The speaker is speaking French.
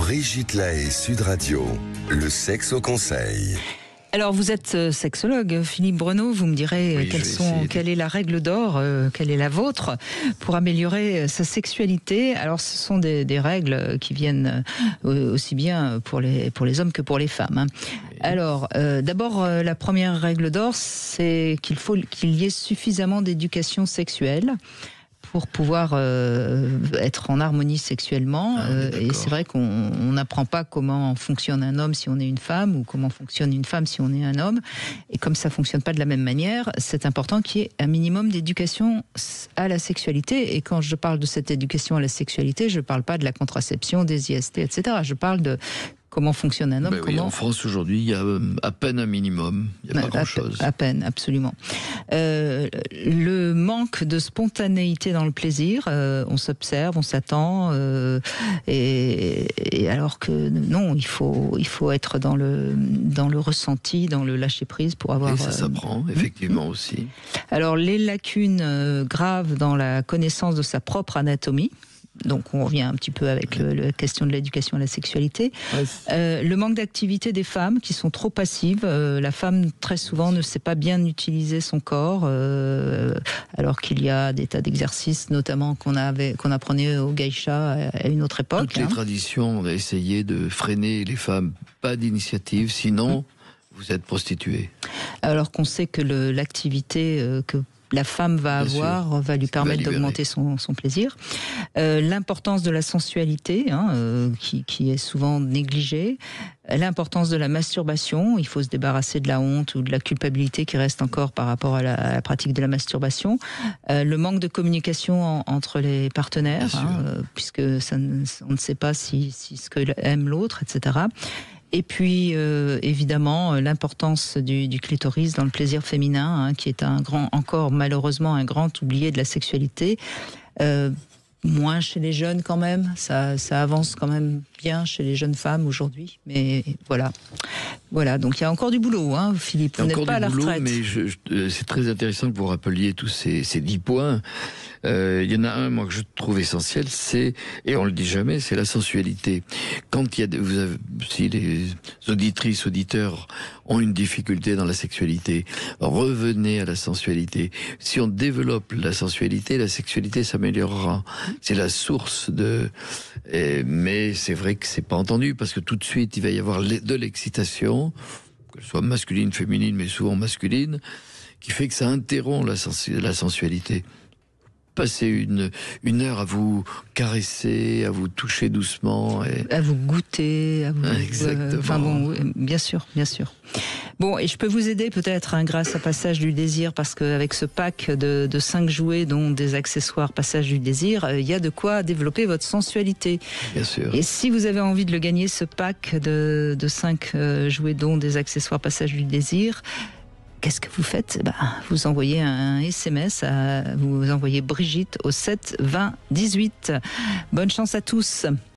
Brigitte Lahaie, Sud Radio, le sexe au conseil. Alors vous êtes sexologue, Philippe Breneau, vous me direz quelle est la règle d'or, quelle est la vôtre pour améliorer sa sexualité. Alors ce sont des règles qui viennent aussi bien pour les hommes que pour les femmes. Hein. Alors d'abord la première règle d'or, c'est qu'il faut qu'il y ait suffisamment d'éducation sexuelle pour pouvoir être en harmonie sexuellement. Et c'est vrai qu'on n'apprend pas comment fonctionne un homme si on est une femme, ou comment fonctionne une femme si on est un homme. Et comme ça ne fonctionne pas de la même manière, c'est important qu'il y ait un minimum d'éducation à la sexualité. Et quand je parle de cette éducation à la sexualité, je ne parle pas de la contraception, des IST, etc. Je parle de comment fonctionne un homme. Oui, en France, aujourd'hui, il y a à peine un minimum. Il n'y a pas grand-chose. À peine, absolument. Le manque de spontanéité dans le plaisir, on s'observe, on s'attend, et alors que non, il faut être dans le ressenti, dans le lâcher-prise pour avoir... Et ça s'apprend, effectivement, aussi. Alors, les lacunes graves dans la connaissance de sa propre anatomie. Donc on revient un petit peu avec la question de l'éducation à la sexualité. Le manque d'activité des femmes qui sont trop passives. La femme très souvent ne sait pas bien utiliser son corps, alors qu'il y a des tas d'exercices, notamment qu'on apprenait aux geishas à une autre époque. Toutes les traditions ont essayé de freiner les femmes. Pas d'initiative, sinon vous êtes prostituée. Alors qu'on sait que l'activité que la femme va avoir, va lui permettre d'augmenter son plaisir. L'importance de la sensualité, qui est souvent négligée. L'importance de la masturbation. Il faut se débarrasser de la honte ou de la culpabilité qui reste encore par rapport à la pratique de la masturbation. Le manque de communication entre les partenaires, puisque on ne sait pas si ce que aime l'autre, etc. Et puis, évidemment, l'importance du clitoris dans le plaisir féminin, qui est encore malheureusement un grand oublié de la sexualité. Moins chez les jeunes quand même, ça avance quand même bien chez les jeunes femmes aujourd'hui, mais voilà, donc il y a encore du boulot, Philippe, vous n'êtes pas à la retraite. Mais c'est très intéressant que vous rappeliez tous ces 10 points. Il y en a un, moi, que je trouve essentiel, et on le dit jamais, c'est la sensualité. Quand si les auditrices, auditeurs ont une difficulté dans la sexualité, revenez à la sensualité. Si on développe la sensualité, la sexualité s'améliorera. C'est la source mais c'est vrai que c'est pas entendu, parce que tout de suite, il va y avoir de l'excitation, que ce soit masculine, féminine, mais souvent masculine, qui fait que ça interrompt la sensualité. Passer une heure à vous caresser, à vous toucher doucement. À vous goûter. Exactement. Bien sûr. Bon, et je peux vous aider peut-être grâce à Passage du Désir, parce qu'avec ce pack de 5 jouets, dont des accessoires Passage du Désir, il y a de quoi développer votre sensualité. Bien sûr. Et si vous avez envie de le gagner, ce pack de 5 jouets, dont des accessoires Passage du Désir, qu'est-ce que vous faites ? Vous envoyez un SMS, vous envoyez Brigitte au 7 20 18. Bonne chance à tous.